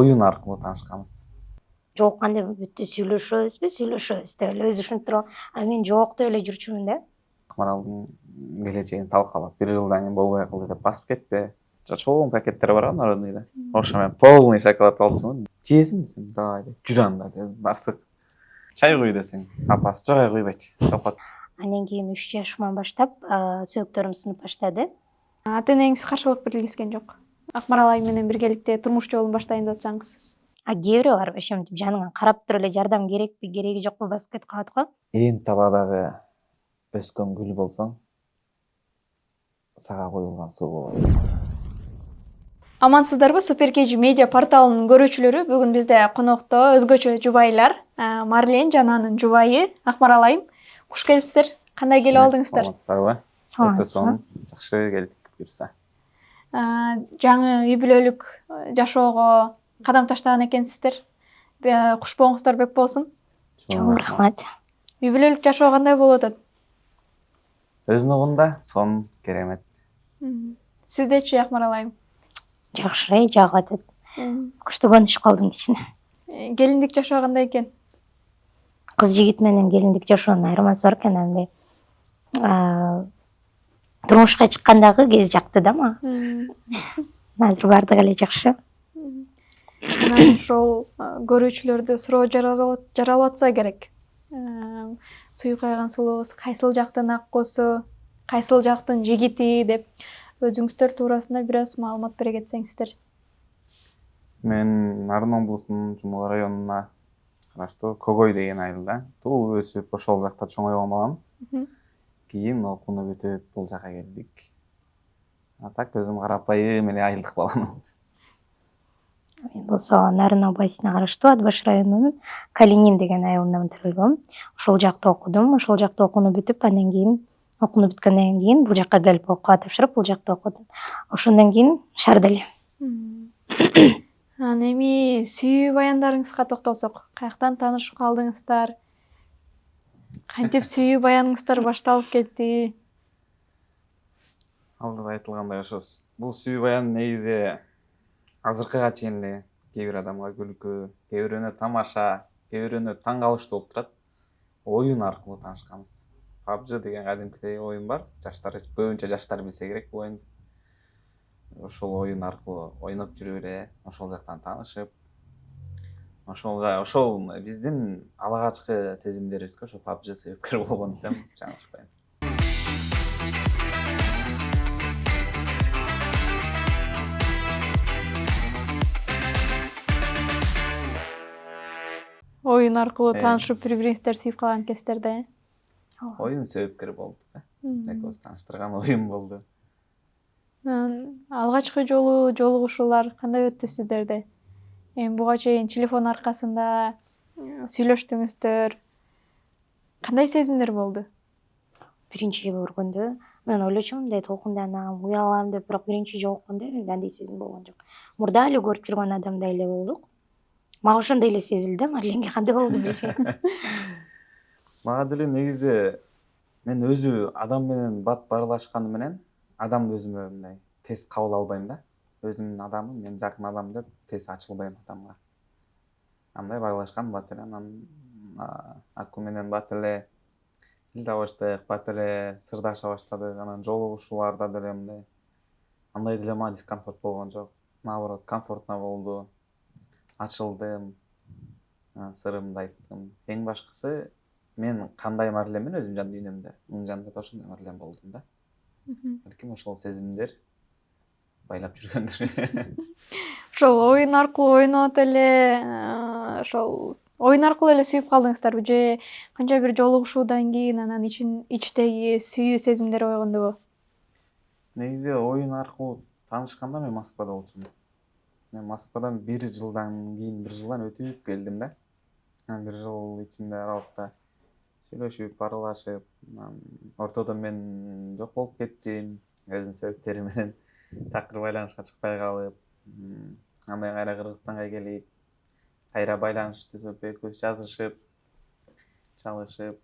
оюн аркылуу таанышканбыз. Жолукканда бүттү сүйлөшөбүзбү деп эле өзү ушинтип турган. А мен жок деп эле жүрчүмүн да. Акмаралдын келечегин талкалап, 1 жылдан кийин болбой калды деп басып кетпе. Чоң пакеттер бар народныйда. Ошо менен полный шоколад алчумун. Жейсиңби десем, давай деп. Жүр анда деп. Артык чай куй десең, апасы жок куйбайт. Капат. Андан кийин 3 жашыман баштап сөөктөрүм сынып баштады. Ата энеңиз каршылык билдирген жок. Акмарал айым менен биргеликте турмуш жолун баштайын деп атсаңыз. А кээ бирөө бар ошентип жаныңан карап туруп эле жардам керекпи, кереги жокпу басып кетип калат го. Ээн талаадагы өскөн гүл болсоң, сага куюлган суу болот. Амансыздарбы? Супер KG медиа порталынын көрүүчүлөрү, бүгүн бизде конокто өзгөчө жубайлар, Марлен жана анын жубайы Акмарал айым. Куш келипсиздер. Кандай келип алдыңыздар? Саламатсыздарбы? Өтө сонун, жакшы келдик буюрса. Жаңы үй бүлөлүк жашоого кадам таштаган экенсиздер. Куш болуңуздар бек болсун. Чоң рахмат. Үй бүлөлүк жашоо кандай болуп атат? Өзүнүн угунда сонун, керемет. Сиздечи, Акмарал айым? Жакшы, жагып атат. Кушту конушуп калдым кичине. Келиндик жашоо кандай экен? Кыз жигит менен келиндик жашоонун айырмасы бар экен андай. Турмушка чыккандагы кез жакты да мага. Азыр бардыгы эле жакшы. Анан ошол көрүүчүлөрдү суроо жаралып атса керек. Сүйүп кайган сулуубуз кайсыл жактын аккусу, кайсыл жактын жигити деп өзүңүздөр туурасында бир аз маалымат бере кетсеңиздер. Мен Нарын облусунун Жумала районуна караштуу Когой деген айылда туулуп өсүп ошол жакта чоңойгон балам. Кийин окууну бүтүп бул жака келдик. Так өзүм карапайым эле айылдык баламын. Мен болсо Нарын областына караштуу Атбаш районунун Калинин деген айылынан төрөлгөм. Ошол жакта окудум. Ошол жакта окууну бүтүп, андан кийин окууну бүткөндөн кийин бул жакка келип окууга тапшырып, бул жакта окудум. Ошондон кийин шаарда эле. Анан эми сүйүү баяндарыңызга токтолсок, каяктан таанышып калдыңыздар? Кантип сүйүү баяныңыздар башталып кетти? Алдыда айтылгандай ошо бул сүйүү баян негизи азыркыга чейин эле кээ бир адамга күлкү, кээ бирөөнө тамаша, кээ бирөөнө таң калыштуу болуп турат. Оюн аркылуу таанышканбыз. PUBG деген кадимкидей оюн бар. Жаштар, көбүнчө жаштар билсе керек бул оюнду. Ошол оюн аркылуу ойноп жүрүп эле ошол жактан таанышып, ошол биздин алгачкы сезимдерибизге ошо PUBG себепкер болгон десем жаңылышпайм. Оюн аркылуу таанышып, бири-бириңиздер сүйүп калган экенсиздер да? Оюн себепкер болду да. Экөөбүз тааныштырган оюн болду. Алгачкы жолу жолугушуулар кандай өттү сиздерде? Эми буга чейин телефон аркасында сүйлөштүңүздөр. Кандай сезимдер болду? Биринчи жолу көргөндө мен ойлочумун мындай толкунданам, уялам деп, бирок биринчи жолукканда менде андай сезим болгон жок. Мурда эле көрүп жүргөн адамдай эле болдук. Мага ошондой эле сезилди, Марленге кандай болду билбейм. Мага деле негизи мен өзү адам менен бат баарлашканы менен адамды өзүмө мындай тез кабыл албайм да. Өзүмдүн адамым, мен жакын адам деп тез ачылбайм адамга. Андай баарлашкан бат эле, анан аку менен бат эле тил табыштык, бат эле сырдаша баштадык, анан жолугушууларда деле мындай андай деле мага дискомфорт болгон жок. Наоборот, комфортно болду. Ачылдым, сырымды айттым. Эң башкысы мен кандай Марленмен өзүм жан дүйнөмдө, муң жанда да ошондой Марлен болдум да. Балким ошол сезимдер байлап жүргөндүр. Ошол оюн аркылуу ойноп эле, ошол оюн аркылуу эле сүйүп калдыңыздарбы же канча бир жолугушуудан кийин анан ичтеги сүйүү сезимдер ойгондубу? Негизи оюн аркылуу таанышканда мен Москвада болчумун. Мен Москвадан 1 жылдан кийин 1 жылдан өтүп келдим да. 1 жыл ичинде аралыкта сүйлөшүп, аралашып, ортодо мен жок болуп кеттим. Өзүнүн себептери менен такыр байланышка чыкпай калып, андан кайра Кыргызстанга келип, кайра байланыш түзүп, экөөбүз жазышып, чалышып,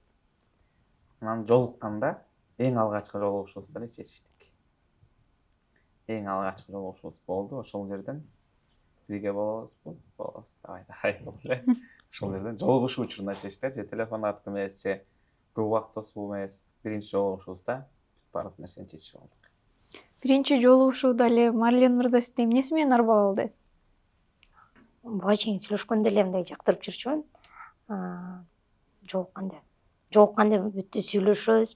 анан жолукканда эң алгачкы жолугушуубузду эле чечиштик. Эң алгачкы жолугушуубуз болду. Ошол жерден бирге болобузбу? Болобуз. Давай болуп эле. Ошол жерден жолугушуу учурунда чечтик же телефон аркылуу эмес, же көп убакыт сосуу эмес. Биринчи жолугушуубузда баардык нерсени чечип алдык. Биринчи жолугушууда эле Марлен мырза сизди эмнеси менен арбап алды? Буга чейин сүйлөшкөндө эле мындай жактырып жүрчүмүн. Жолукканда бүттү сүйлөшөбүз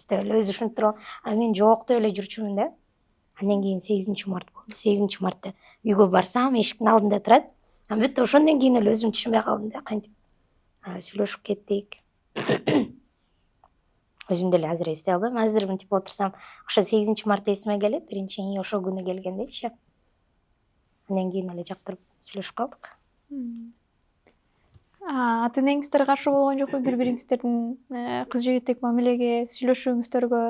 деп эле өзү ушинтип туруп, мен жок деп эле жүрчүмүн да. Андан кийин 8 март болду. 8 мартта үйгө барсам, эшиктин алдында турат. Бүттү ошондон кийин эле өзүм түшүнбөй калдым да, кантип сүйлөшүп кеттик. Өзүм деле азыр эстей албайм. Азыр мынтип отурсам, ошо 8 март эсиме келет, биринчи ошол күнү келгендейчи. Андан кийин эле жактырып сүйлөшүп калдык. Ата энеңиздер каршы болгон жокпу бири-бириңиздердин кыз жигиттик мамилеге, сүйлөшүүңүздөргө?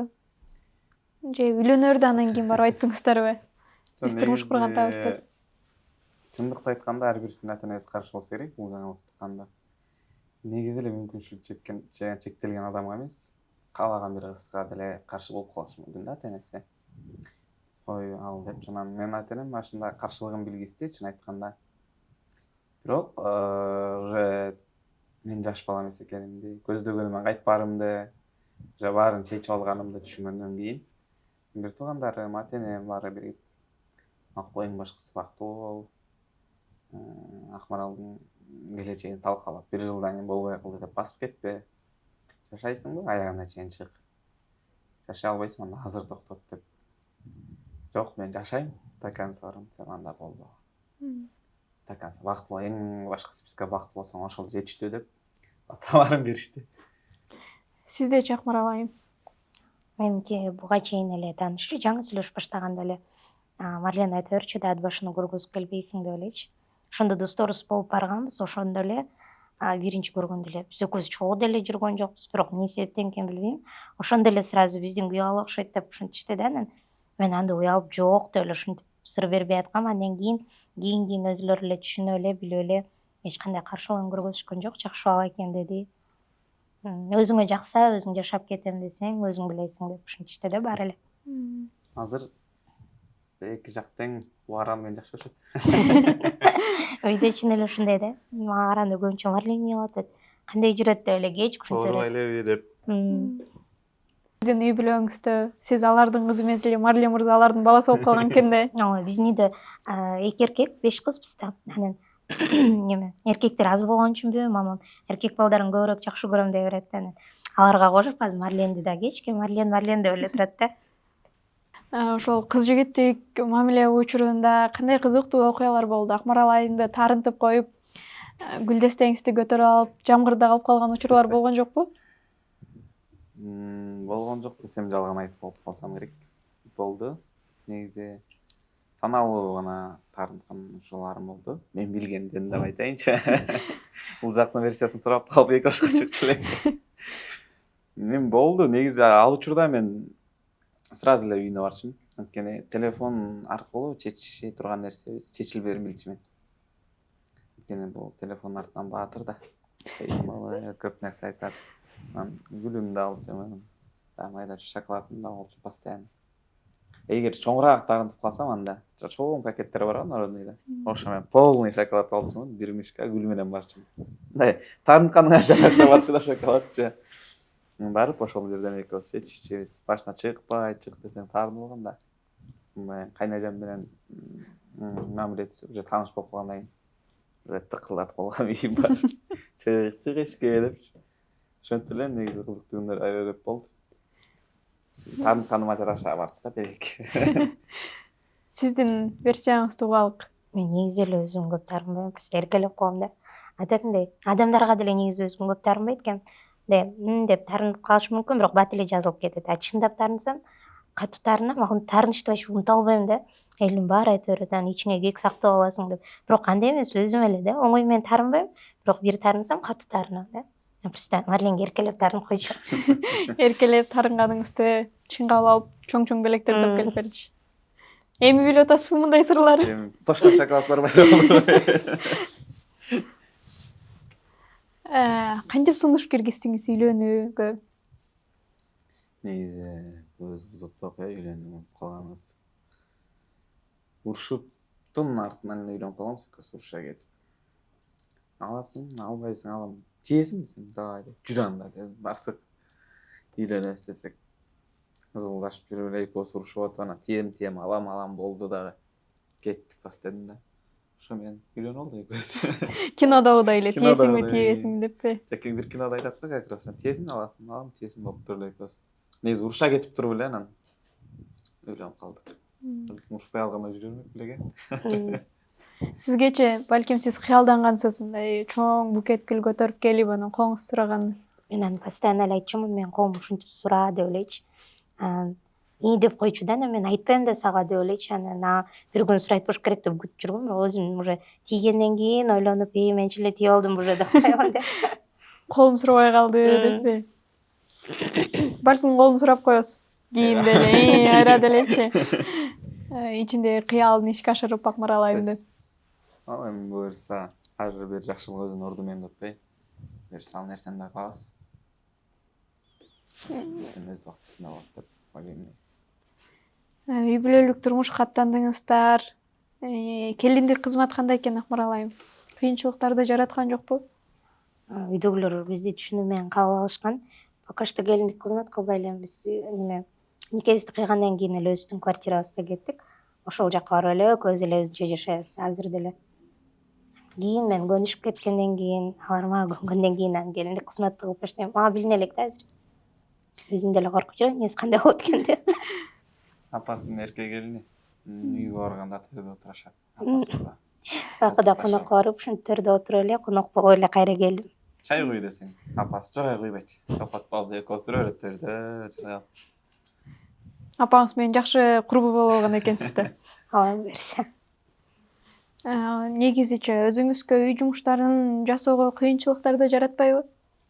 Же үйлөнөрдү андан кийин барып айттыңыздарбы? Биз турмуш курган атабыз деп. Чындыкты айтканда ар бирисинин ата энеси каршы болсо керек бул жаңылыкты укканда. Негизи эле мүмкүнчүлүк чектелген адамга эмес, каалаган бир кызга деле каршы болуп калышы мүмкүн да ата энеси. Кой ал деп жана менин ата энем башында каршылыгын билгизди, чын айтканда. Бирок уже мен жаш бала эмес экенимди, көздөгөнүмөн кайтпаарымды, же баарын чечип алганымды түшүнгөндөн кийин бир туугандарым, ата энем баары биригип макул эң башкысы бактылуу бол, Акмаралдын келечегин талкалап, 1 жылдан кийин болбой калды деп басып кетпе. Жашайсыңбы? Аягына чейин чык. Жашай албайсың, анда азыр токтот деп. Жок, мен жашайм, до конца барам десем, анда болду. До конца бактылуу, эң башкысы бизге бактылуу болсоң ошол жетиштүү деп баталарын беришти. Сиздечи Акмарал айым? Меники буга чейин эле тааныштуу, жаңы сүйлөшүп баштаганда эле Марлен айта берчү да, ат башына көргөзүп келбейсиң деп элечи. Ошондо досторубуз болуп барганбыз, ошондо эле биринчи көргөндө эле биз экөөбүз чогуу деле жүргөн жокпуз, бирок эмне себептен экенин билбейм. Ошондо эле сразу биздин күйөө бала окшойт деп ушинтишти да. Мен анда уялып жок деп эле ушинтип сыр бербей аткам. Андан кийин өзүлөрү эле түшүнүп эле, билип эле эч кандай каршылыгын көргөзүшкөн жок. Жакшы бала экен деди. Өзүңө жакса, өзүң жашап кетем десең, өзүң билесиң деп ушинтишти да баары эле. Азыр эки жак тең, Бугаран менен жакшы өшөт. Үйдө чын эле ушундай да. Мага караганда көбүнчө Марлен эмне кылып атат, кандай жүрөт деп эле кеч Оорубай элеби деп. Сиздин үй бүлөңүздө сиз алардын кызы эмес эле Марлен мырза алардын баласы болуп калган экен да. Ооба, биздин үйдө 2 эркек, 5 кызбыз да. Анан эркектер аз болгон үчүнбү, мамам эркек балдарын көбүрөөк жакшы көрөм дей берет да. Аларга кошуп азыр Марленди да кечке Марлен деп эле турат да. Ошол кыз жигиттик мамиле учурунда кандай кызыктуу окуялар болду? Акмарал айымды таарынтып коюп, гүлдестеңизди көтөрүп алып, жамгырда калып калган учурлар болгон жокпу? Болгон жок десем жалган айтып болуп калсам керек. Болду. Негизи саналуу гана таарынткан учурларым болду. Мен билгенден деп айтайынчы. Бул жактын версиясын сурап калып эки башка чыкчу элек. Мен болду. Негизи ал учурда мен сразу эле үйүнө барчумун. Анткени телефон аркылуу чечиши турган нерсебиз чечилбеерин билчүмүн. Анткени бул телефондун артынан баатыр да. Көп нерсе айтат. Гүлүмдү алып жаман. Майда шоколадымды алчу постоянно. Эгер чоңураак таарынтып калсам, анда чоң пакеттер бар народныйда. Ошо мен полный шоколад алчумун, бир мишка гүл менен барчумун. Мындай таарынтканыңа жараша барчу да шоколадчы. Барып ошол жерден экөөбүз чечишчүбүз. Башына чыкпай, чык десең таарынып алганда. Кайнажам менен мамиле уже тааныш болуп калгандан кийин тыкылдатып койгон ийим бар. Чык эшикке деп. Ошентип эле негизи кызыктуу күндөр аябай көп болду. Таарынтканыма жараша барды да берек. Сиздин версияңызды угалык. Мен негизи эле өзүм көп таарынбайм, просто эркелеп коем да. Айтатындай, адамдарга деле негизи өзүм көп таарынбайт экенмин. Деп таарынып калышы мүмкүн, бирок бат эле жазылып кетет. Чындап таарынсам, катуу таарынам, аны таарынычты вообще унута албайм да. Элдин баары айта берет, анан ичиңе кек сактап аласың деп. Бирок андай эмес, өзүм эле да, оңой менен таарынбайм, бирок бир таарынсам катуу таарынам да. Просто Марленге эркелеп таарынып койчу. Эркелеп таарынганыңызды чын кабыл алып, чоң белектерди алып келип берчү. Эми билип атасызбы мындай сырларды? Точно шоколад барбай болду. Кантип сунуш киргиздиңиз үйлөнүүгө? Негизи өз кызыктуу окуя үйлөнүү болуп калганыбыз. Урушуп оттун артынан эле үйлөнүп калгам, суруша кетип. Аласың, албайсың, алам. Тиесиң десем, давай деп. Жүр анда деп. Артык үйлөнөбүз десек. Кызылдашып жүрүп эле экөө сурушуп атып, анан тием, алам болду дагы. Кеттик бастадым да. Ошо менен үйлөнүп алдык экөөбүз. Кинодогудай эле Кинодогудай. тиесиңби, тиесиңби деппи? Жаке бир кинода айтат да, как раз тиесиң, алам, тиесиң болуп туруп эле экөөбүз. Негизи уруша кетип туруп эле анан үйлөнүп калдык. Урушпай алган жүрмөк белеге. Сизгече балким сиз кыялдангансыз мындай чоң букет гүл көтөрүп келип анан коңуз сураган. Мен аны постоянно эле айтчумун, мен коом ушинтип сура деп элечи. И деп койчу да, мен айтпайм да сага деп элечи. Анан бир күн сурайт болуш керек деп күтүп жүргөм, бирок өзүм уже тийгенден кийин ойлонуп, менчи эле тиеп алдым уже деп койгон деп. Колум сурабай калды деппи? Балким колун сурап коесуз кийин деле, айра делечи. Ичинде кыялын ишке ашырып акмаралайм деп. Ал эми буюрса, ар бир жакшылык өзүнүн орду менен деп атпайбы. Буюрса ал нерсени да кылабыз. Сен өз убактысында болот деп ойлойм. Үй бүлөлүк турмушка аттандыңыздар. Келиндик кызмат кандай экен Акмаралайым? Кыйынчылыктарды жараткан жокпу? Үйдөгүлөр бизди түшүнүү менен кабыл алышкан. Пока что келиндик кызмат кылбай эле биз никебизди кыйгандан кийин эле өзүбүздүн квартирабызга кеттик. Ошол жака барып эле экөөбүз эле өзүнчө жашайбыз азыр деле. Кийин мен көнүшүп кеткенден кийин, алар мага көнгөндөн кийин анан келиндик кызматты кылып баштайм. Мага билине элек да азыр. Өзүм деле коркуп жүрөм, эмнеси кандай болот экен деп. Апасынын эрке келини үйгө барганда төрдө отурушат. Апасы. Байкыда конокко барып, ушинтип төрдө отуруп эле конок болуп эле кайра келдим. Чай куй десең, апасы чай куйбайт. Топот болду, экөө отуруп берет төрдө чай алып. Апаңыз менен жакшы курбу болуп алган экенсиз да. Алла берсе. Негизиче өзүңүзгө үй жумуштарын жасоого кыйынчылыктарды жаратпайбы?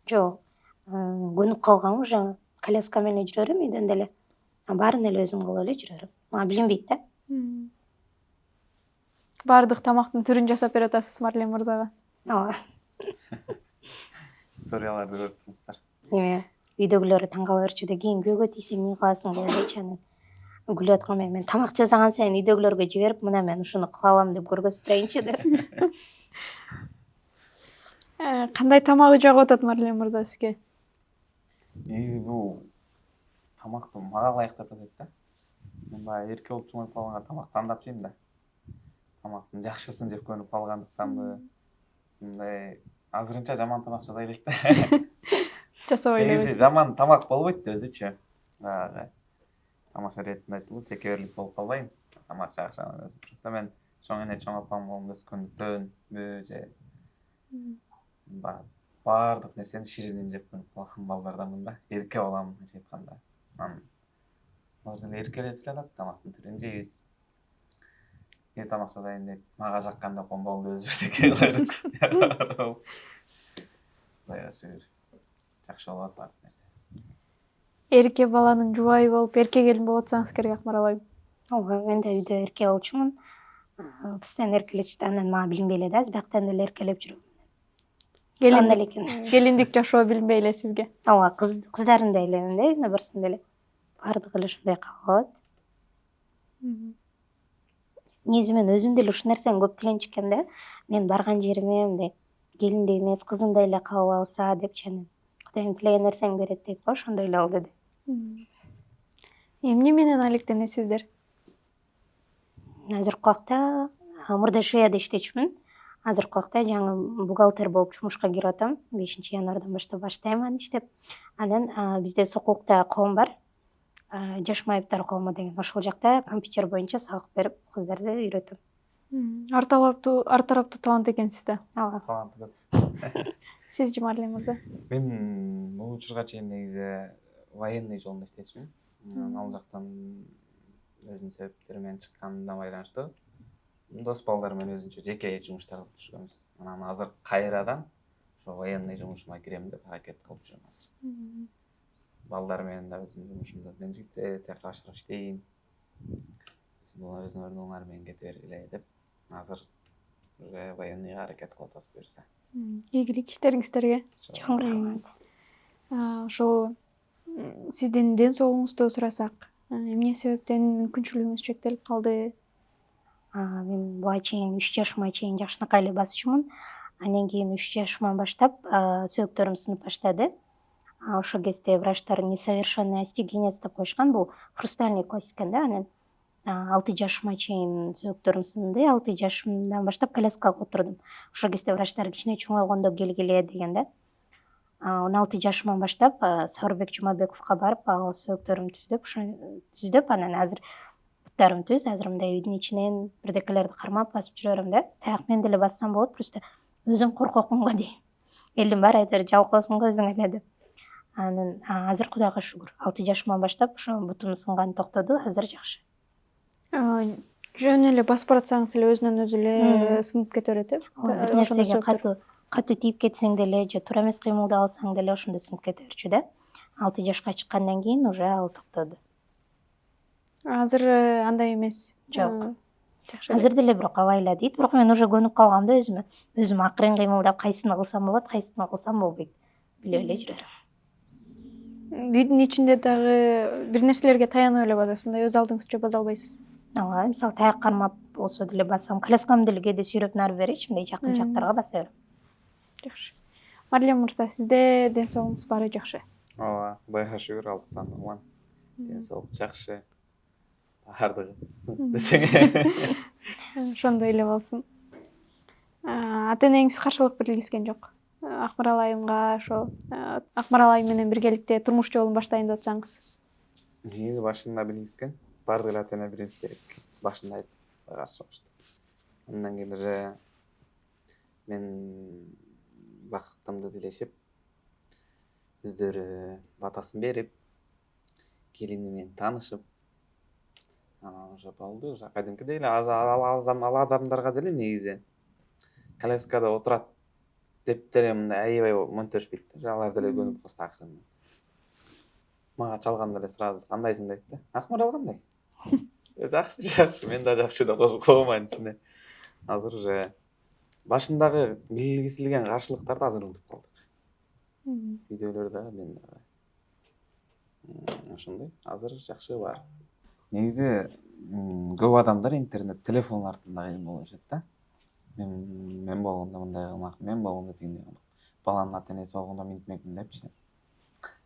Жок. Көнүп калгам уже. Коляска менен жүрө берем үйдөн деле. Баарын эле өзүм кылып эле жүрө берем. Мага билинбейт да. Баардык тамактын түрүн жасап бере атасыз Марлен мырзага. Ооба. Историяларды көрүп турмуздар. Эме үйдөгүлөр таң кала берчү да, кийин күйөөгө тийсең эмне кыласың деп элечи анан. Күлүп аткан мен тамак жасаган сайын үйдөгүлөргө жиберип, мына мен ушуну кыла алам деп көргөзүп турайынчы деп. Кандай тамагы жагып атат Марлен мырза сизге? Негизи бул тамакты мага ылайык деп атат да. Мен баягы эрке болуп чоңоюп калганга тамак тандап жейм да. Тамактын жакшысын жеп көнүп калгандыктанбы, мындай азырынча жаман тамак жасай элек да. Жасабай эле. Негизи жаман тамак болбойт да өзүчө. Баягы тамаша иретинде айтылуу, текеберлик болуп калбайм. Тамак жакшыган өзү. Просто мен чоң эне, чоң апам колунда өскөндүктөн же баардык нерсени ширинин жеп көнүп калган балдарданмын да. Эрке балам мынча айтканда. Анан алар деле эркелетип эле атат, тамактын түрүн жейбиз. Тамак жасайын деп мага жакканда болду өзүбүз теке кылабыз. Кудайга шүгүр. Жакшы болуп атат нерсе. Эрке баланын жубайы болуп, эрке келин болуп атсаңыз керек Акмаралайым. Ооба, мен да үйдө эрке болчумун. Постоянно эркелечип, анан мага билинбей эле да, бияктан эле эркелеп жүрөм. Келиндик жашоо билинбей эле сизге. Ооба, кыздарындай эле мындай, үйүнө барсам деле баардыгы эле ушундай кабыл алат. Негизи мен өзүм деле ушул нерсени көп тиленчү экем да. Мен барган жериме мындай келиндей эмес, кызымдай эле кабыл алса депчи, анан Кудайым тилеген нерсең берет дейт го, ошондой эле болду деп. Эмне менен алектенесиздер? Азыркы убакта мурда Швеяда иштечүмүн. Азыркы убакта жаңы бухгалтер болуп жумушка кирип атам. 5-январдан баштап баштайм аны иштеп. Анан бизде Сокулукта коом бар. Жаш майыптар коому деген. Ошол жакта компьютер боюнча сабак берип, кыздарды үйрөтөм. Ар тараптуу талант экенсиз да. Ооба. Таланты көп. Сизчи Марлен мырза? Мен бул учурга чейин негизи военный жолунда иштечүмүн. Ал жактан өзүнүн себептери менен чыкканына байланыштуу дос балдар менен өзүнчө жеке жумуштар кылып жүргөнбүз. Анан азыр кайрадан ошо военный жумушума кирем деп аракет кылып жүрөм азыр. Балдар менен да өзүмдүн жумушумду мен жигиттерди ашырып иштейм. Өзүнүн ордуңар менен кете бергиле деп азыр уже военныйга аракет кылып атабыз буюрса. Ийгилик иштериңиздерге. Чоң рахмат. Ошо сиздин ден соолугуңузду сурасак, эмне себептен мүмкүнчүлүгүңүз чектелип калды? Мен буга чейин 3 жашыма чейин жакшынакай эле басчумун. Андан кийин 3 жашыман баштап сөөктөрүм сынып баштады. Ошол кезде врачтар несовершенный остеогенез деп коюшкан. Бул хрустальный кость экен да. Анан 6 жашыма чейин сөөктөрүм сынды. 6 жашымдан баштап коляскага отурдум. Ошол кезде врачтар кичине чоңойгондо келгиле деген да. 16 жашыман баштап Сабырбек Жумабековго барып, ал сөөктөрүм түздөп, анан азыр буттарым түз. Азыр мындай үйдүн ичинен бирдекелерди кармап басып жүрө берем да. Таяк мен деле бассам болот, просто өзүм коркокмун го дейм. Элдин баары айтар жалкоосуң го өзүң эле деп. Анан азыр Кудайга шүгүр. 6 жашыман баштап ошо бутум сынган токтоду, азыр жакшы. Жөн эле басып баратсаңыз эле өзүнөн өзү эле сынып кете берет, Бир нерсеге катуу тийип кетсең деле же туура эмес кыймылды алсаң деле ошондо сынып кете берчү да. 6 жашка чыккандан кийин уже ал токтоду. Азыр андай эмес. Жок. Жакшы эле. Азыр деле бирок абайла дейт, бирок мен уже көнүп калгам да өзүмө. Өзүм акырын кыймылдап кайсыны кылсам болот, кайсыны кылсам болбойт. Билип эле жүрө берем. Үйдүн ичинде дагы бир нерселерге таянып эле басасыз, мындай өз алдыңызча баса албайсыз. Ооба, мисалы таяк кармап болсо деле басам, коляскамды деле кээде сүйрөп нары беричи, мындай жакын жактарга баса берем. Жакшы. Марлен мырза, сизде ден соолугуңуз баары жакшы? Ооба, Кудайга шүгүр, алтысан аман. Ден соолук жакшы. Баардыгы сынып десең. Ошондой эле болсун. Ата энеңиз каршылык билгизген жок. Акмарал айымга ошо Акмарал айым менен биргеликте турмуш жолун баштайын деп атсаңыз. Негизи башында билгизген. Баардык эле ата эне биринчи башында айтып каршы болушту. Андан кийин уже мен бакытымды тилешип, өздөрү батасын берип, келини менен таанышып, анан уже болду. Уже кадимкидей эле ал адамдарга деле негизи коляскада отурат деп деле мындай аябай монтөшпөйт да. Алар деле көнүп калышты акырында. Мага чалганда эле сразу кандайсың дейт да. Акмарал кандай? Жакшы, жакшы, мен да жакшы деп койгомайм ичине. Азыр уже башындагы билгизилген каршылыктарды азыр унутуп калдык. Видеолордо мен ошондой. Азыр жакшы бар. Негизи көп адамдар интернет, телефон артында кыйын болуп жүрөт да. Мен болгондо мындай кылмак, мен болгондо тигиндей кылмак. Баланын ата энеси болгондо минтмекмин депчи.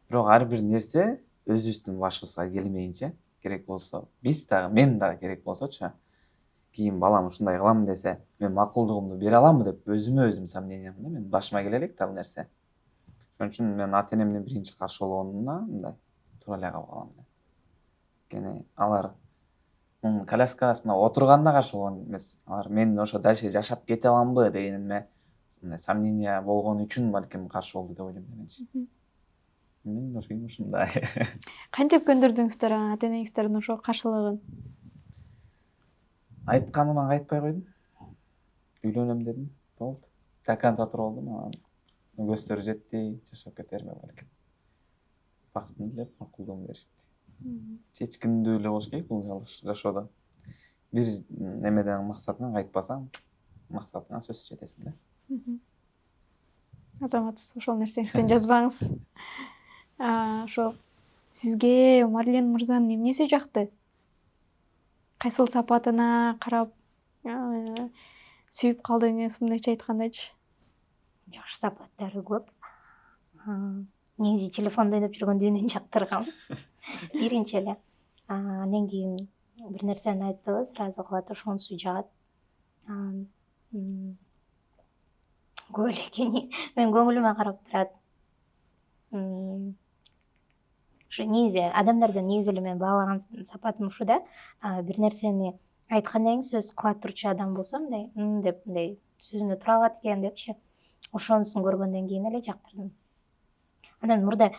Бирок ар бир нерсе өзүбүздүн башыбызга келмейинче, керек болсо, мен дагы керек болсочу, кийин балам ушундай кылам десе, мен макулдугумду бере аламбы деп өзүмө өзүм сомнениям да. Мен башыма келе элек да бул нерсе. Ошон үчүн мен ата энемдин биринчи каршы болгонуна мындай туура эле кабыл алам. Анткени алар коляскасына отурганда каршы болгон эмес. Алар мен ошо дальше жашап кете аламбы дегениме мындай сомнения болгон үчүн балким каршы болду деп ойлойм менчи. Мен ушундай. Кантип көндүрдүңүздөр ата энеңиздердин ошо каршылыгын? Айтканыма кайтпай койдум. Үйлөнөм дедим, болду. До конца туруп алдым, анан көздөрү жетти, жашап кетерме балким. Бактын деп макулдугун беришти. Чечкиндүү эле болуш керек бул жашоодо. Бир немеден максатынан кайтпасаң, максатыңа сөзсүз жетесиң да. Азаматсыз, ошол нерсеңизден жазбаңыз. Ошо сизге Марлен мырзанын эмнеси жакты? Кайсыл сапатына карап сүйүп калдыңыз, мындайча айткандачы? Жакшы сапаттары көп. Негизи телефонду ойноп жүргөндө үнүн жактыргам. Биринчи эле. Андан кийин бир нерсени айтты, сразу кылат, ошонусу жагат. Көп эле экен. Мен көңүлүмө карап турат. Ошо негизи адамдардан негизи эле мен баалаган сапатым ушу да. Бир нерсени айткандан кийин сөз кыла турчу адам болсо, мындай деп мындай сөзүндө тура алат экен депчи. Ошонусун көргөндөн кийин эле жактырдым. Анан мурда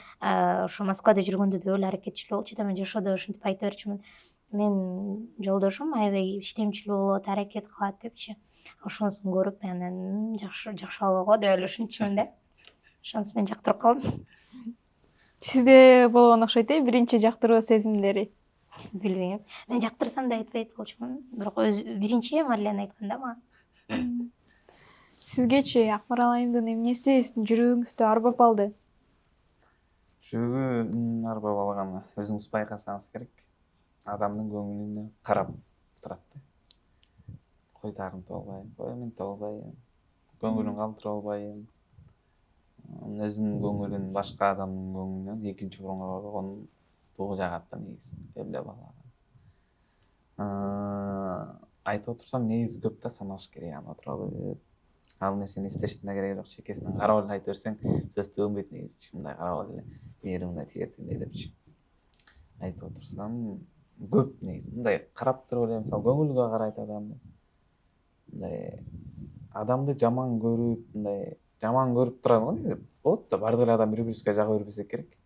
ошо Москвада жүргөндө да өлө аракетчил болчу да, мен жашоодо ушинтип айта берчүмүн. Мен жолдошум аябай иштемчил болот, аракет кылат депчи. Ошонусун көрүп мен анан жакшы болго деп эле ушинтчүмүн да. Ошонусу менен жактырып калдым. Сизде болгон окшойт биринчи жактыруу сезимдери. Билбейм. Мен жактырсам да айтпайт болчумун. Бирок биринчи Марлен айткан да мага. Сизгечи Акмарал айымдын эмнеси сиздин жүрөгүңүздү арбап алды? Жүрөгүн арбап алганы өзүңүз байкасаңыз керек. Адамдын көңүлүнө карап турат да. кой тагынтып албайм, коммент албайм, көңүлүн калтыра албайм. Өзүнүн көңүлүн башка адамдын көңүлүнөн экинчи орунга койгон бул жагат да негизи эле бала. Айтып отурсам негизи көп да санаш керек аны отуруп ал нерсени эстештин да кереги жок. Шекесинен карап эле айта берсең сөз түгөнбөйт негизи. Мындай карап эле бери мындай тигертиндей депчи. Айтып отурсам көп негизи. Мындай карап туруп эле мисалы көңүлгө карайт адам. Мындай адамды жаман көрүп, мындай жаман көрүп турат го негизи. Болот да бардык эле адам бири-бирибизге жага бербесек керек.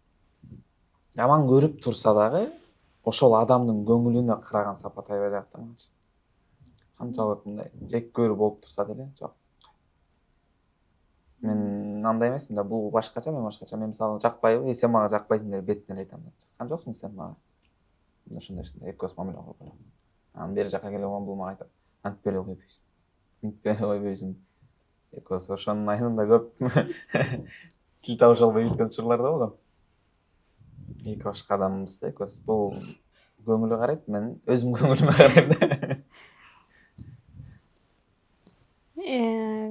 Жаман көрүп турса дагы ошол адамдын көңүлүнө караган сапат аябай жагат да мага. Канчалык мындай жек көрүү болуп турса деле жок. Мен андай эмесмин да, бул башкача, мен башкача. Мен мисалы жакпайбы, сен мага жакпайсың деп бетине эле айтам. Жаккан жоксуң сен мага. Ошондой экөөбүз мамиле кылып коелу. Анан бери жака келип алган бул мага айтат. Антип эле койбойсуң. Мынтип эле койбойсуң. Экөөбүз ошонун айылында көп тил табыша албай бүткөн учурлар да болгон. Эки башка адамбыз да экөөбүз. Бул көңүлгө карайт, мен өзүм көңүлүмө карайм да.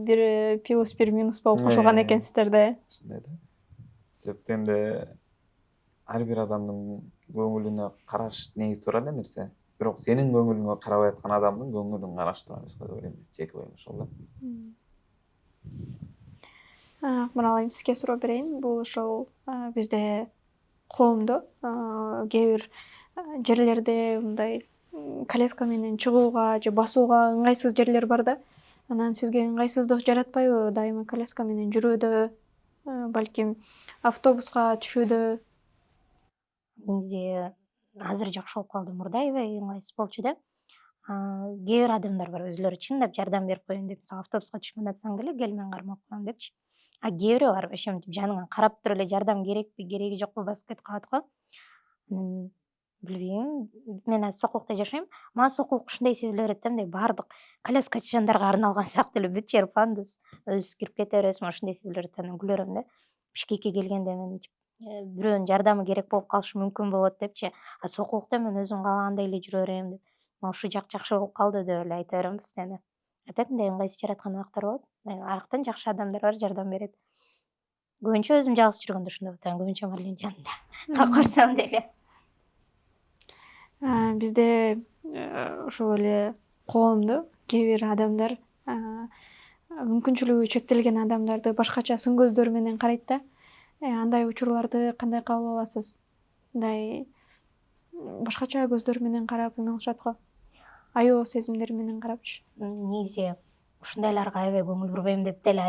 Бир плюс бир минус болуп кошулган экенсиздер да. Ошондой да. Себептен де ар бир адамдын көңүлүнө караш негизи туура эле нерсе. Бирок сенин көңүлүңө карабай аткан адамдын көңүлүн караш туура эмес деп ойлойм. Жеке оюм ошол да. Акмарал айым, сизге суроо берейин. Бул ошол бизде коомдо кээ бир жерлерде мындай коляска менен чыгууга же басууга ыңгайсыз жерлер бар да. Анан сизге ыңгайсыздык жаратпайбы дайыма коляска менен жүрүүдө, балким автобуска түшүүдө? Негизи азыр жакшы болуп калды, мурда аябай ыңгайсыз болчу да. Кээ бир адамдар бар өзүлөрү чындап жардам берип коеюн деп, мисалы автобуска түшкөн атсаң деле кел мен кармап коем депчи. Кээ бирөө бар вообще мынтип жаныңан карап туруп эле жардам керекпи кереги жокпу басып кетип калат го. Анан билбейм, мен азыр Сокулукта жашайм. Мага Сокулук ушундай сезиле берет да, мындай баардык коляскачыларга арналган сыяктуу эле бүт жер пандус, өзүбүз кирип кете беребиз, мага ошондой сезиле берет. Анан күлө берем да. Бишкекке келгенде мен бирөөнүн жардамы керек болуп калышы мүмкүн болот депчи. Сокулукта мен өзүм каалагандай эле жүрө берем деп. Мага ушул жак жакшы болуп калды деп эле айта берем постоянно. А так мындай ыңгайсыз жараткан убактар болот. Аяктан жакшы адамдар бар, жардам берет. Көбүнчө өзүм жалгыз жүргөндө ушундай болот. Анан көбүнчө Марлин жанында корсом деле. Бизде ошол эле коомдо кээ бир адамдар мүмкүнчүлүгү чектелген адамдарды башкача сын көздөр менен карайт да. Андай учурларды кандай кабыл аласыз? Мындай башкача көздөр менен карап эме кылышат го. Аяоо сезимдери менен карапчы. Негизи ушундайларга аябай көңүл бурбайм деп деле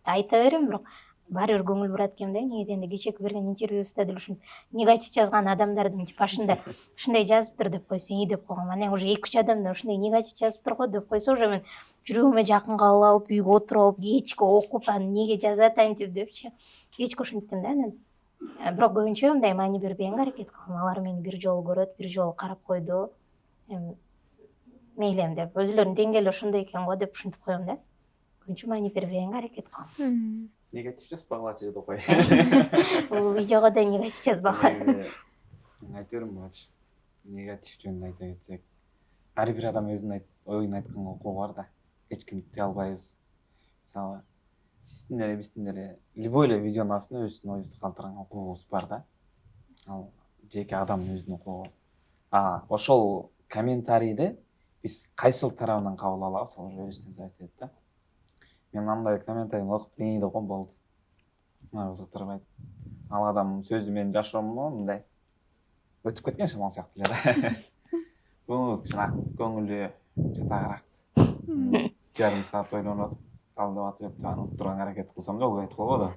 айта берем, бирок баары бир көңүл бурат экенмин да. Эмнеге дегенде кечээки берген интервьюбузда деле ушинтип негатив жазган адамдардын башында ушундай жазыптыр деп койсо ии деп койгом. Анан уже 2-3 адамдан ушундай негатив жазыптыр го деп койсо уже мен жүрөгүмө жакын кабыл алып, үйгө отуруп алып, кечке окуп, анан эмнеге жазат антип депчи. Кечке ушинттим да анан. Бирок көбүнчө мындай маани бербегенге аракет кылам. Алар мени бир жолу көрөт, бир жолу карап койду. Мейлем деп, өзүлөрүнүн деңгээли ошондой экен го деп ушинтип коем да. Көбүнчө маани бербегенге аракет кылам. Негатив жазбагылачы деп кой. Бул видеого да негатив жазбагыла. Айта берем багычы. Негатив жөнүндө айта кетсек, ар бир адам өзүнүн оюн айтканга укугу бар да. Эч кимди тыя албайбыз. Мисалы, сиздин эле биздин эле любой эле видеонун астына өзүнүн оюбузду калтырганга укугубуз бар да. Ал жеке адамдын өзүнүн укугу. Ошол комментарийди биз кайсыл тарабынан кабыл алабыз, ал өзүбүздөн зависит этет да. Мен андай комментарийни окуп нейди койгом болду. Мага кызыктырбайт. Ал адам сөзү менин жашоомо мындай өтүп кеткен шамал сыяктуу эле да. Көңүлүбүз кичине көңүлү жатагыраак. Жарым саат ойлонуп атып, талдап атып, анын турганга аракет кылсам да болбойт болбоду.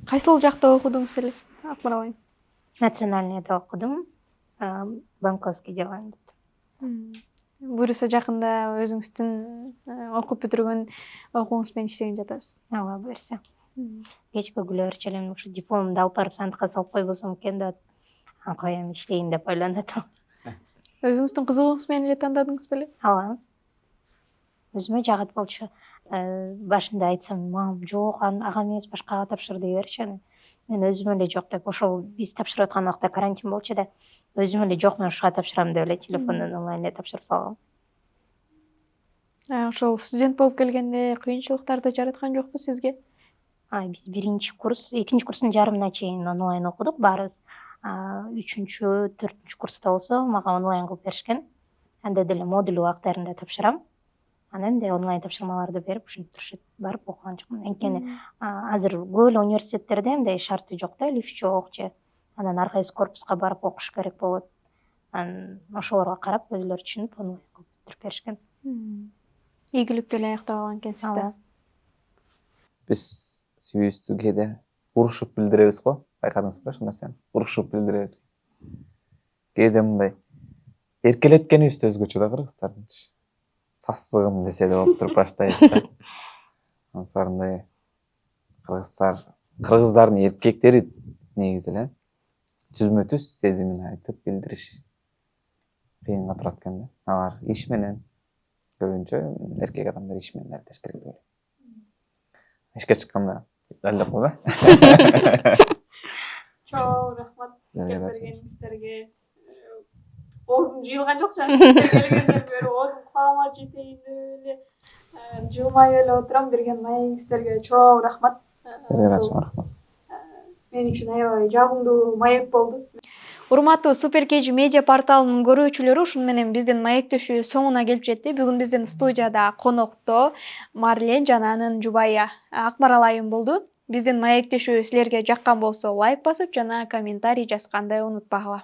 Кайсыл жакта окудуңуз эле, Акмарал айым? Национальныйда окудум, Банковский делаем деп. Буюрса жакында өзүңүздүн окуп бүтүргөн окууңуз менен иштеген жатасыз. Ооба, буюрса. Кечке күлө берчү элем, ушу дипломумду алып барып сандыкка салып койбосом экен деп коем иштейин деп ойлонуп атам. Өзүңүздүн кызыгыңыз менен эле тандадыңыз беле? Ооба. Өзүмө жагат болчу. Башында айтсам, мам, жок, ага эмес, башкага тапшыр дей берчү. Мен өзүм эле жок деп, ошол биз тапшырып аткан убакта карантин болчу да, өзүм эле жок, мен ушуга тапшырам деп эле телефондон онлайн эле тапшырып салгам. Ошол студент болуп келгенде кыйынчылыктарды жараткан жокпу сизге? Биз биринчи курс, экинчи курстун жарымына чейин онлайн окудук баарыбыз. Үчүнчү, төртүнчү курста болсо мага онлайн кылып беришкен. Анда деле модуль убактарында тапшырам. Анан эмне онлайн тапшырмаларды берип ушинтип турушат. Барып окуган жокмун. Анткени азыр көп эле университеттерде мындай шарты жок да, лифт жок же анан ар кайсы корпуска барып окуш керек болот. Анан ошолорго карап өзүлөрү түшүнүп онлайн кылып бүтүрүп беришкен. Ийгиликтүү эле аяктап алган экенсиз да. Ооба. Биз сүйүүбүздү кээде урушуп билдиребиз го. Байкадыңызбы ошол нерсени? Урушуп билдиребиз. Кээде мындай эркелеткенибиз да өзгөчө да кыргыздардынчы. Сасыгым десе да болуп туруп баштайбыз да. Ансарындай кыргыздардын эркектери негизи эле түзмө түз сезимин айтып билдириш кыйынга турат экен да. Алар иш менен көбүнчө эркек адамдар иш менен алектеш керек деп ойлойм. Ишке чыкканда эле койбу? Чоң рахмат Силерге да бергениңиздерге. Оозум жыйылган жок жана сиздер келгенден бери оозум кулагыма жетейин деп эле жылмайып эле отурам. Берген маегиңиздерге чоң рахмат. Силерге да чоң рахмат. Мен үчүн аябай жагымдуу маек болду. Урматтуу Супер KG медиа порталынын көрүүчүлөрү, ушуну менен биздин маектешүү соңуна келип жетти. Бүгүн биздин студияда конокто Марлен жана анын жубайы Акмарал айым болду. Биздин маектешүү силерге жаккан болсо лайк басып жана комментарий жазганды унутпагыла.